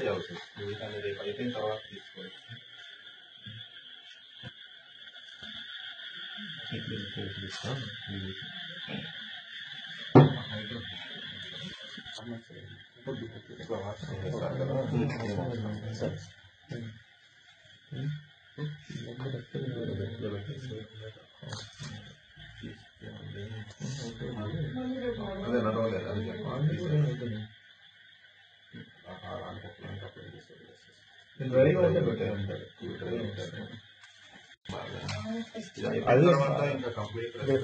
Cancel అవుతుంది. ఎందుకంటే రేపు అయిపోయిన తర్వాత తీసుకోవచ్చు. అదే నడవలేదు అది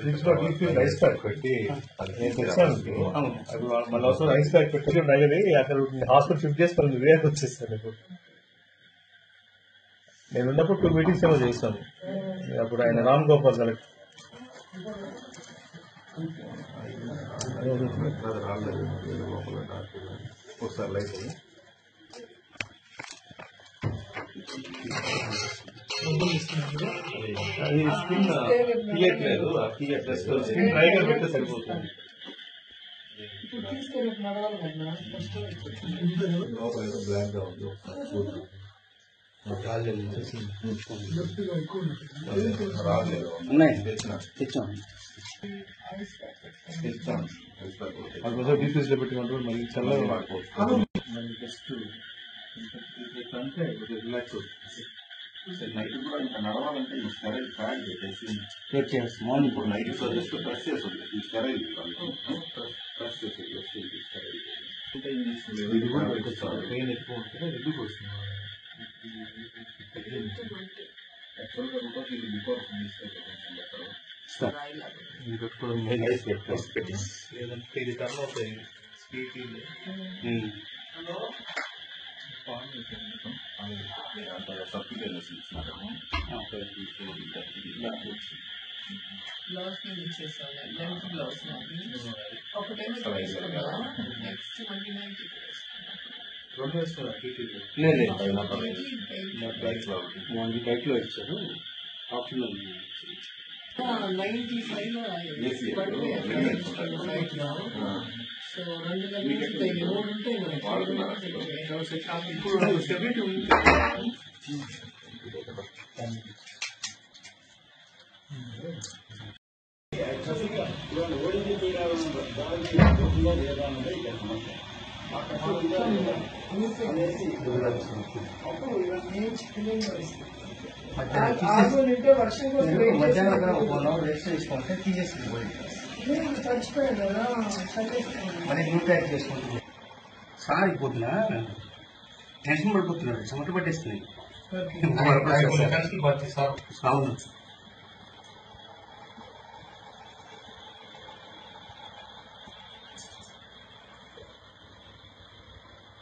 ఫ్రిడ్జ్ లో రైస్ ప్యాక్ పెట్టి నేను తెచ్చాను. అది మళ్ళీ అవసరం రైస్ ప్యాక్ పెట్టి అయ్యేది అక్కడ హాస్పిటల్ షిఫ్ట్ చేసుకొని వేరే వచ్చేస్తాను. ఇప్పుడు నేను ఉన్నప్పుడు 2 మీటింగ్స్ ఏమో చేశాను. అప్పుడు ఆయన రామ్ గోపాల్ గారికి ఒకసారి లైట్ అది స్కిన్ తీయట్లేదు. స్కిన్ డ్రైగా పెడితే సరిపోతుంది. లోపల ఏదో బ్లాక్ గా ఉంది. డీపీస్ లో పెట్టుకుంటారు. మళ్ళీ చల్లగా నైట్ కూడా ఇంకా నడవాలంటే ఈ స్టెరైల్ ప్యాడ్ పెట్టేసి మార్నింగ్ ఇప్పుడు నైట్ జస్ట్ ప్రెస్ చేస్తుంది. ఈ స్టెరైల్ ప్రెస్ చేసి స్టెరైల్ ఇది కూడా పెయిన్ ఎక్కువ ఉంటుంది. ఎందుకు వస్తుంది యాక్చువల్గా కూడా ఇది బిఫోర్ లేదంటే ఇది టర్న్ అవుతాయి స్పీడ్ బైక్ లో ఇచ్చారు. ఆప్షన్ 1 అవర్ రెస్ట్ చేసుకుంటే తీసేసింది. మళ్ళీ న్యూ ప్యాక్ చేసుకుంటుంది. సార్ అయిపోతున్నా టెన్షన్ పడిపోతున్నాడు. చెమట పట్టేస్తున్నాయి. అవును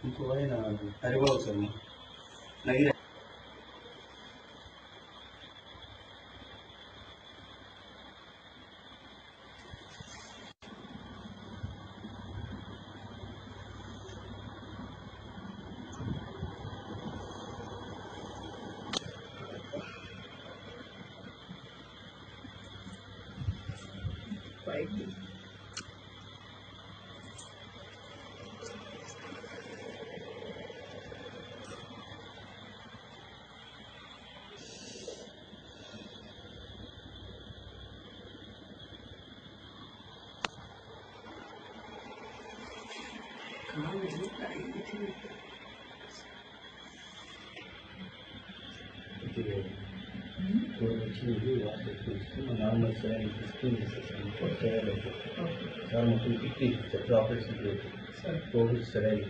ఇంకో ఆయన హరిబాబు సార్ నగిరి నార్మల్ సార్ మొత్తం 50 ఆపరేషన్ కోవిడ్ సరైన